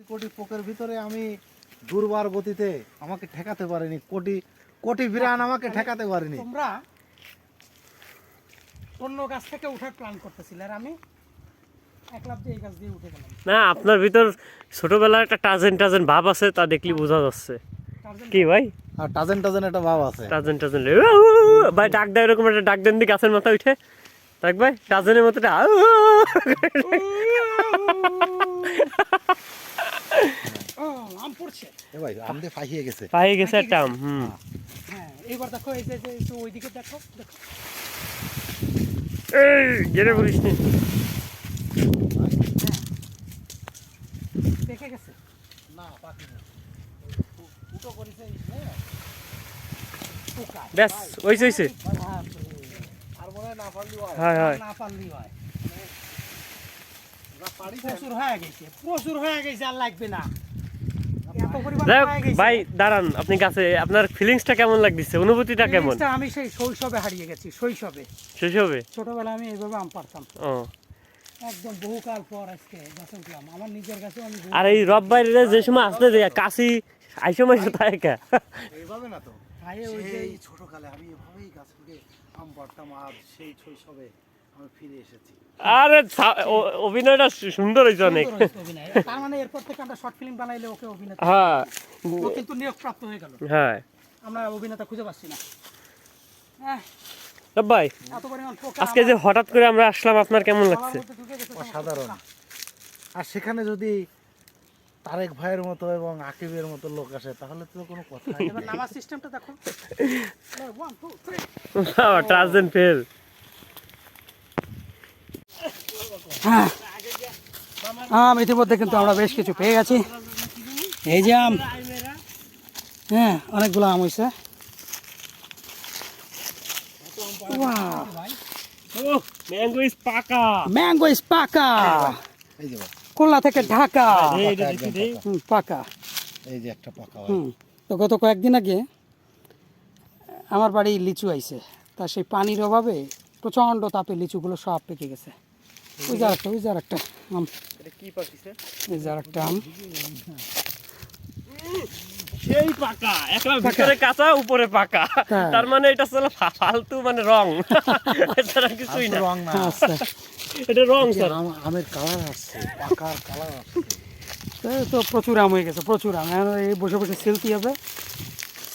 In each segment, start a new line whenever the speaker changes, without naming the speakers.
কোটি পোকের ভিতরে আমি দুর্বার গতিতে আমাকে ঠেকাতে পারিনি, কোটি কোটি বিরান আমাকে ঠেকাতে পারিনি।
তোমরা অন্য গাছ থেকে উঠার প্ল্যান করতেছিলে আর আমি এক লাফ দিয়ে এই গাছ দিয়ে উঠে গেলাম।
না, আপনার ভিতর ছোটবেলার একটা টাজেন টাজেন ভাব আছে, তা দেখলি বোঝা যাচ্ছে। কি ভাই?
আর টাজেন টাজেন একটা ভাব আছে।
টাজেন টাজেন ভাই ডাক দেয়, এরকম একটা ডাক দেন দি গাছের মাথায় উঠে, দেখ ভাই টাজেনের মতো
আম পড়ছে।
এ ভাই আম দিয়ে ফাইয়ে গেছে।
পাইয়ে গেছে একটা আম।
হ্যাঁ, এইবার দেখো এই যে একটু ওইদিকে দেখো দেখো।
এই গেরে বলিস নি।
পেকে গেছে
না পাকি না, ফুটো করেছে
পোকা।
ব্যাস হইছে।
আর মনে হয় না পারলি হয়।
হ্যাঁ হ্যাঁ,
না পারলি হয়।
না পারি
প্রচুর হয়ে গেছে আর লাগবে না। এত পরিমাণ
যাই হোক
হয়ে গেছে।
ভাই দাঁড়ান, আপনি গাছে আপনার ফিলিংসটা কেমন লাগতেছে, অনুভূতিটা কেমন?
জিনিসটা আমি সেই শৈশবে হারিয়ে গেছি। শৈশবে
শেষ হবে?
ছোটবেলায় আমি এইভাবে আম পারতাম,
ও,
একদম বহুকাল পর আজকে গাছে উঠলাম। আমার নিজের কাছে আমি
আর এই রব বাইরে যে সময় আসতে দেয় কাশি আইসো মাইসো তাই কা
এইভাবে না তো।
খাইয়ে ওই যে
সেই ছোটকালে আমি এভাবেই গাছ থেকে আম পাড়তাম, আর সেই শৈশবে আমি ফিরে এসেছি।
আরে অভিনয়টা সুন্দর হয়েছে অনেক।
সুন্দর হয়েছে অভিনয়। তার মানে এরপর থেকে আমরা শর্ট ফিল্ম বানাইলে ওকে অভিনেতা,
হ্যাঁ
ও কিন্তু নিয়োগপ্রাপ্ত হয়ে গেল।
হ্যাঁ
আমরা অভিনেতা খুঁজে পাচ্ছি না। হ্যাঁ,
রব ভাই
এত পরিমাণ পোকা
আজকে যে হঠাৎ করে আমরা আসলাম, আপনার কেমন লাগছে?
আমার মধ্যে ঢুকে গেছে।
অসাধারণ। আর সেখানে যদি তারেক ভাইয়ের মতো এবং আকিবের মতো লোক আসে তাহলে তো কোনো কথাই
এবার
নেই।
নামাজ সিস্টেমটা দেখো। 1 2 3
ট্রাজেন ফেল।
হ্যাঁ, আম ইতিমধ্যে কিন্তু আমরা বেশ কিছু পেয়ে গেছি। এই যে আম, হ্যাঁ অনেকগুলো আম হয়েছে।
ম্যাঙ্গো ইজ পাকা।
ম্যাঙ্গো ইজ পাকা,
এই যে ভাই,
খুলনা থেকে ঢাকা।
একদম পাকা।
পাকা।
এই যে একটা পাকা ভাই।
তো গত কয়েকদিন আগে আমার বাড়ি লিচু আইছে, তা সেই পানির অভাবে প্রচণ্ড তাপে লিচুগুলো সব পেকে গেছে। ওই যে আরেকটা আম,
এটা কি পাকিছে?
এই যে আরেকটা আম।
সেই পাকা, একলা ভিতরে কাঁচা উপরে পাকা।
হ্যাঁ।
তার মানে এটা আসলে ফালতু মানে রং, এছাড়া কিছুই না।
রং না,
আচ্ছা,
এটা রং স্যার।
আমের কালার আসছে, পাকার কালার আসছে।
এই তো প্রচুর আম হয়ে গেছে, প্রচুর আম। এখন এই বসে বসে সিলতে হবে,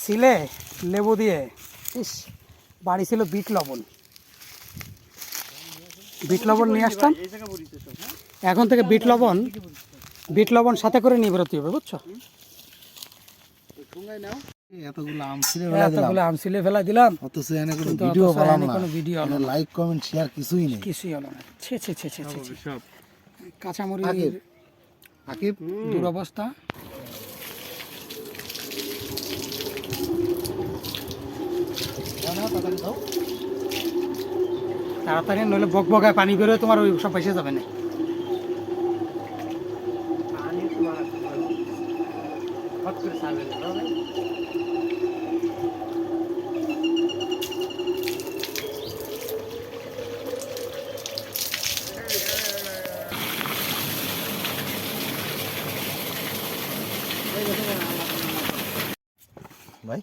সিলে লেবু দিয়ে। ইস, বাড়ি ছিল বিট লবণ নিয়ে আসতাম। এখন থেকে বিট লবণ সাথে করে নিয়ে বেরোতে হবে, বুঝছো?
এতগুলো আম ছিঁড়ে ফেলে দিলাম,
এতগুলো আম সিলে ফেলা দিলাম,
অথচ এনে কোনো
কিন্তু
ভিডিও
অথচ
বানালাম
এনে
না,
কোনো ভিডিও হলো
কোনো
না।
লাইক কমেন্ট শেয়ার কিছুই নেই।
কিছুই হলো না। ছে ছে ছে ছে ছে ছে।
সব
কাঁচামরিচের
আকিব
দুরবস্থা। তাড়াতাড়ি নইলে বকবকায় পানি বেরোয়, তোমার ওই সব ভেসে যাবে না।
ভাই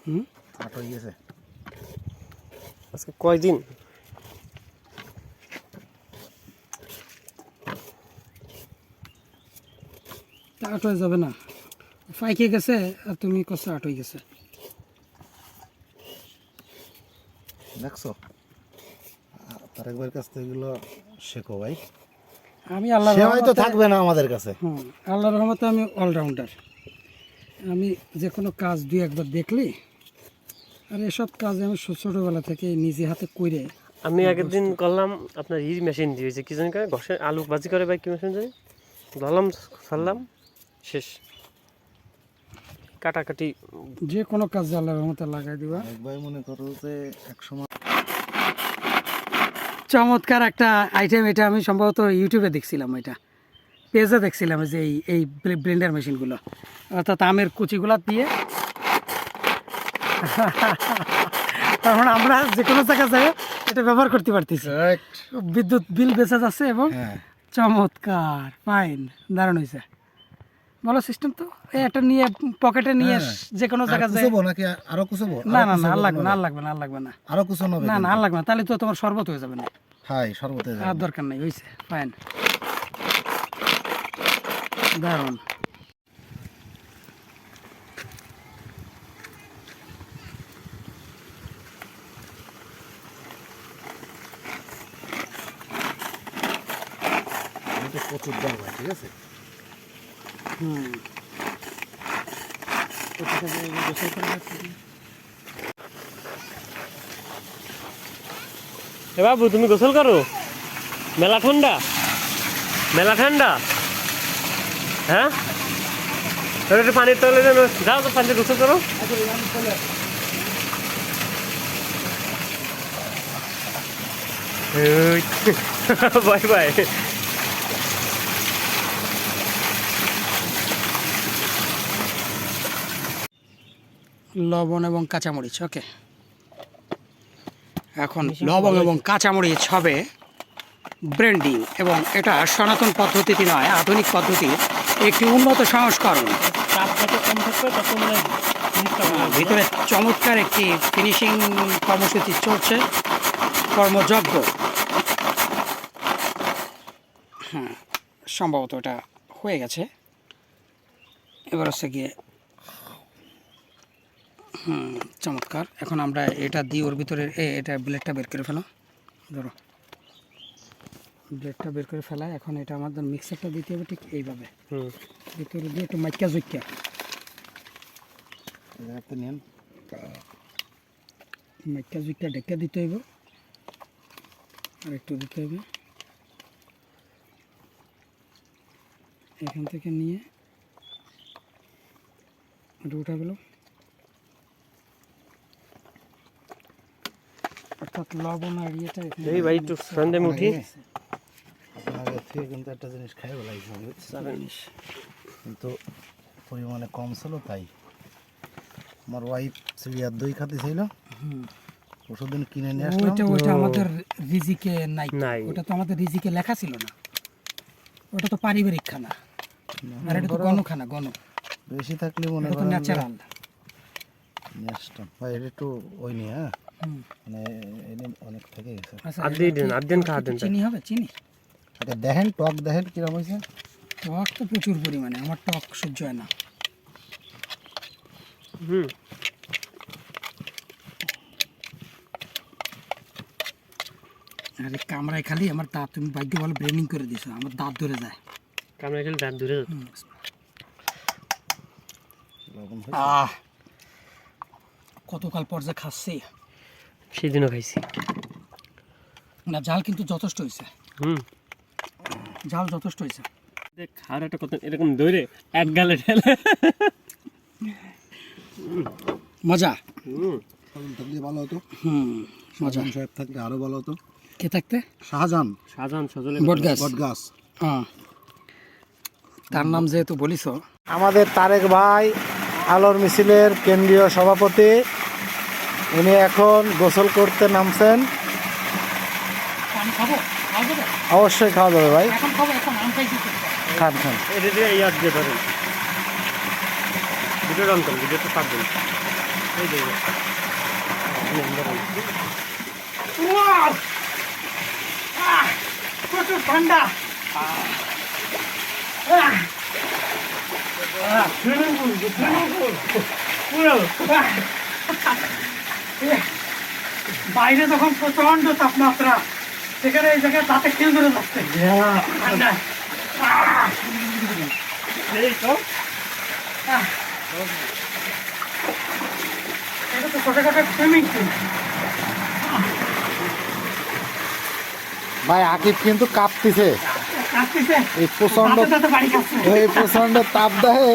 হুম,
আট হয়ে গেছে।
আজকে কয়দিন
আট হয়ে যাবে না, ফাইকে গেছে আর তুমি কষ্ট আট হয়ে গেছে।
দেখছো, তারেক ভাইয়ের কাছ থেকে এগুলো শেখো ভাই।
আমি আল্লাহর
সেবাই তো
রহমতে,
থাকবে না আমাদের কাছে।
আল্লাহর রহমতে আমি অলরাউন্ডার। আমি যে কোনো কাজ দুই একবার দেখলি, আর এসব কাজ আমি ছোটোবেলা থেকে নিজে হাতে করে।
আমি আগের দিন করলাম আপনার মেশিন দিয়েছে, কি জানি করে ঘষে আলু ভাজি করে, ভাই কি মেশিন জানি ধরলাম, ছাড়লাম, শেষ। কাটাকাটি
যে কোনো কাজ আল্লাহর রহমতে লাগাই দিবা।
তারেক ভাই মনে করো যে একসময়
চমৎকার একটা আইটেম। এটা আমি সম্ভবত ইউটিউবে দেখছিলাম, এটা পেজে দেখছিলাম, যে এই ব্লেন্ডার মেশিনগুলো, অর্থাৎ আমের কুচিগুলো দিয়ে। তার মানে আমরা যে কোনো জায়গায় এটা ব্যবহার করতে পারতেছি, বিদ্যুৎ বিল বেঁচে যাচ্ছে এবং
হ্যাঁ
চমৎকার, ফাইন, দারুণ হয়েছে। ভালো সিস্টেম তো, এই একটা নিয়ে পকেটে নিয়ে
হ্যাঁ।
যে কোনো
আর
জায়গায় যায়।
কুচাবো নাকি আরো কুচাবো?
না
আরো
না না,
কুচাবো
আর লাগবে না,
না?
আর লাগবে না, আর লাগবে না,
আরো কুচানো হবে
না না,
কিন্তু।
আর লাগবে না, তাহলে তো তোমার শরবত হয়ে যাবে না।
হাই সর্বতে
আর
যাবে।
দরকার নেই, হয়েছে, ফাইন, দারুণ।
এটা প্রচুর দাম হয়, ঠিক আছে?
হুম, গোসল করে যাচ্ছে।
এ বাবু তুমি গোসল করো? মেলা ঠান্ডা, মেলা ঠান্ডা। হ্যাঁ, তাহলে একটু পানির তলে যাও তো, পানিতে গোসল করো। Bye bye.
লবণ এবং কাঁচামরিচ, ওকে। এখন লবণ এবং কাঁচামরিচ হবে ব্লেন্ডিং, এবং এটা সনাতন পদ্ধতিতে নয়, আধুনিক পদ্ধতির একটি উন্নত সংস্করণ।
চাপ যত কম থাকবে তত মানে জিনিসটা ভালো হবে।
ভিতরে চমৎকার একটি ফিনিশিং কর্মসূচি চলছে, কর্মযজ্ঞ। হ্যাঁ, সম্ভবত এটা হয়ে গেছে। এবার হচ্ছে গিয়ে চমৎকার। এখন আমরা এটা দিই ওর ভিতরে, এটা ব্লেডটা বের করে ফেলো, ধরো ব্লেডটা বের করে ফেলা। এখন এটা আমাদের মিক্সারটা দিতে হবে ঠিক এইভাবে,
হুম,
ভিতরে দিয়ে একটু মাইকা জুইকা,
একটা নেন।
মাইকা জুইকা ঢেকে দিতে হইব, আর একটু দিতে হবে। এখান থেকে নিয়ে এটা উঠা গেল, অর্থাৎ লবণ আর ইয়েটা এখানে
এই ভাই একটু সন্ধ্যে উঠি।
আপনার থেকে কিন্তু একটা জিনিস খাই বলাইছি, কিন্তু পরিমাণে কম ছিল, তাই আমার ওয়াইফ সিরিয়ার দই খাতে ছিল, ওষুধ কিনে নিয়ে আসলাম।
ওইটা আমাদের রিজিকে নাই,
নাই।
ওটা তো আমাদের রিজিকে লেখা ছিল না, ওটা তো পারিবারিক খানা, আর এটা তো গণ খানা, গণ,
বেশি থাকলে মনে
এটা তো
করেন যে
ন্যাচারাল।
নিয়ে আসতাম। ভাই এটা একটু ওই নিয়ে, হ্যাঁ মানে এনে অনেক থেকে গেছে।
আচ্ছা,
আর দিয়ে দিন, আর দিন খাওয়া দিন।
চিনি হবে, চিনি,
আচ্ছা দেখেন টক দেখেন কিরকম হয়েছে।
টক তো প্রচুর পরিমাণে, আমার টক সহ্য হয় না।
হুম,
আরে কামড়ায় খালি আমার দাঁত, তুমি ভাগ্য ভালো ব্রেনিং করে দিছো, আমার দাঁত ধরে যায়।
কামড়ে খেলে দাঁত দূরে যেত।
লবণ
আহ, কতকাল পর যে খাচ্ছি,
সেদিনও খাইছি।
না জাল কিন্তু যথেষ্ট হয়েছে,
হুম,
জাল যথেষ্ট হয়েছে।
দেখ খাওয়ার একটা কত এরকম দৌড়ে এক গালে ঠেলে।
মজা।
হুম,
থাকলে ভালো হতো,
মজা।
শাহজাহান সাহেব থাকলে আরো ভালো হতো।
কে থাকতে?
শাহজাহান
শাহজাহান সজলে
বটগাছ,
বটগাছ।
তার নাম যেহেতু বলিস।
আমাদের তারেক ভাই আলোর মিছিলের কেন্দ্রীয় সভাপতি, উনি এখন গোসল করতে নামছেন।
আমি খাবো, খাওয়া যাবে?
অবশ্যই খাওয়া যাবে ভাই,
এখন খাবো, এখন আম খাইছি তো।
খান খান।
এটা দিয়ে ইয়াদ দিয়ে ধরেন। ভিডিও রান করুন, ভিডিওটা পাবেন। এই দেখুন।
Wow! প্রচুর ঠান্ডা। বাইরে যখন প্রচন্ড তাপমাত্রা, সেখানে এই জায়গায় দাঁতে খেয়ে ধরে যাচ্ছে ঠান্ডায়। এটা তো ছোটখাটো সুইমিং পুল।
ভাই আকিব কিন্তু কাঁপতেছে,
কাঁপতেছে,
এই প্রচন্ড
দাঁতে দাঁতে বাড়ি খাচ্ছে।
এই প্রচন্ড তাপ দেহে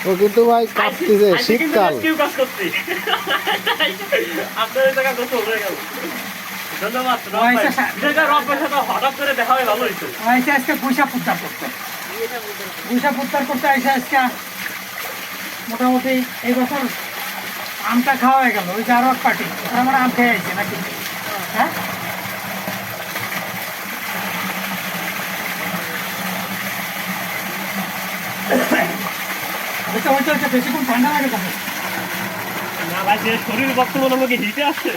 ও কিন্তু ভাই কাঁপতেছে, শীতকাল।
আপনার এই জায়গা গোসল হয়ে গেল। ধন্যবাদ রব ভাই। যেটা রব ভাইয়ের সাথে হঠাৎ করে দেখা হয়, ভালো হয়েছে।
আইসা আজকে পয়সা উদ্ধার করতে, পয়সা উদ্ধার করতে আইসা আজকে মোটামুটি এই বছর আমটা খাওয়া হয়ে গেল। ওই যে আরো এক পার্টি, ওরা আমার আম খেয়ে আইছে নাকি, হ্যাঁ? হচ্ছে হচ্ছে হচ্ছে বেশিক্ষণ ঠান্ডা লাগে তবে
না ভাই, যে শরীর বর্তমান আমাকে হিটে আসছে,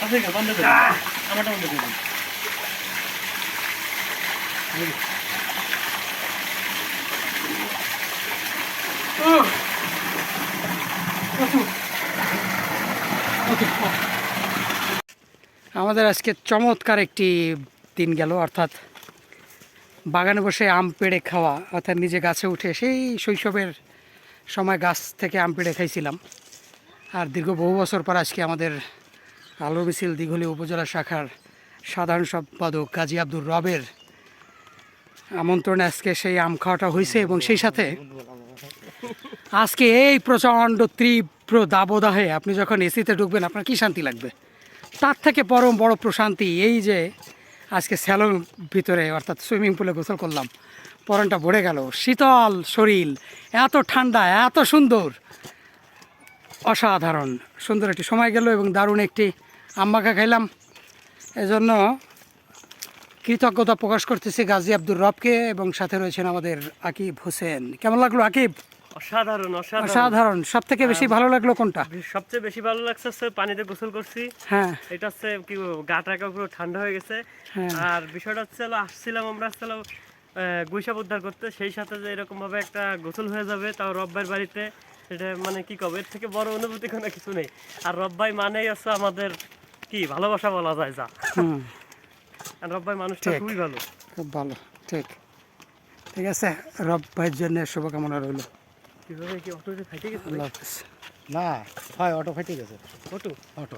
আছে কি বন্ধ করে আমারটা বন্ধ করে দিন।
আমাদের আজকে চমৎকার একটি দিন গেল, অর্থাৎ বাগানে বসে আম পেড়ে খাওয়া, অর্থাৎ নিজে গাছে উঠে সেই শৈশবের সময় গাছ থেকে আম পেড়ে খাইছিলাম। আর দীর্ঘ বহু বছর পর আজকে আমাদের আলো মিছিল দিঘলি উপজেলা শাখার সাধারণ সম্পাদক কাজী আব্দুর রবের আমন্ত্রণে আজকে সেই আম খাওয়াটা হয়েছে। এবং সেই সাথে আজকে এই প্রচণ্ড তীব্র দাবদাহে আপনি যখন এসিতে ঢুকবেন আপনার কী শান্তি লাগবে, তার থেকে পরম বড় প্রশান্তি এই যে আজকে স্যালোর ভিতরে অর্থাৎ সুইমিং পুলে গোসল করলাম, পরনটা ভরে গেল, শীতল শরীর, এত ঠান্ডা, এত সুন্দর, অসাধারণ সুন্দর একটি সময় গেল এবং দারুণ একটি আম মাখা খাইলাম। এজন্য কৃতজ্ঞতা প্রকাশ করতেছি গাজী আব্দুর রবকে এবং সাথে রয়েছেন আমাদের আকিব হোসেন। কেমন লাগলো আকিব?
অসাধারণ অসাধারণ
অসাধারণ। সব থেকে বেশি ভালো লাগলো কোনটা?
সবচেয়ে বেশি ভালো লাগছে হচ্ছে পানিতে গোসল করছি।
হ্যাঁ,
এটা হচ্ছে কি গা টাকা পুরো ঠান্ডা হয়ে গেছে।
হ্যাঁ।
আর বিষয়টা হচ্ছে আসছিলাম আমরা আসছিলাম গুইসাপ উদ্ধার করতে, সেই সাথে যে এরকম ভাবে একটা গোসল হয়ে যাবে তাও রব্বাইয়ের বাড়িতে, এটা মানে কি কবে এর থেকে বড় অনুভূতি কোনো কিছু নেই। আর রব্বাই মানেই হচ্ছে আমাদের কি ভালোবাসা বলা যায় যা।
হুম,
আর রব্বাই মানুষটা
ঠিক।
খুবই ভালো।
খুব ভালো, ঠিক ঠিক আছে। রব ভাইয়ের জন্য শুভকামনা রইল।
কিভাবে কি অটো ফাইটে গেছে?
আল্লাহ হাফিজ।
না হয় অটো ফেটে গেছে
অটো
অটো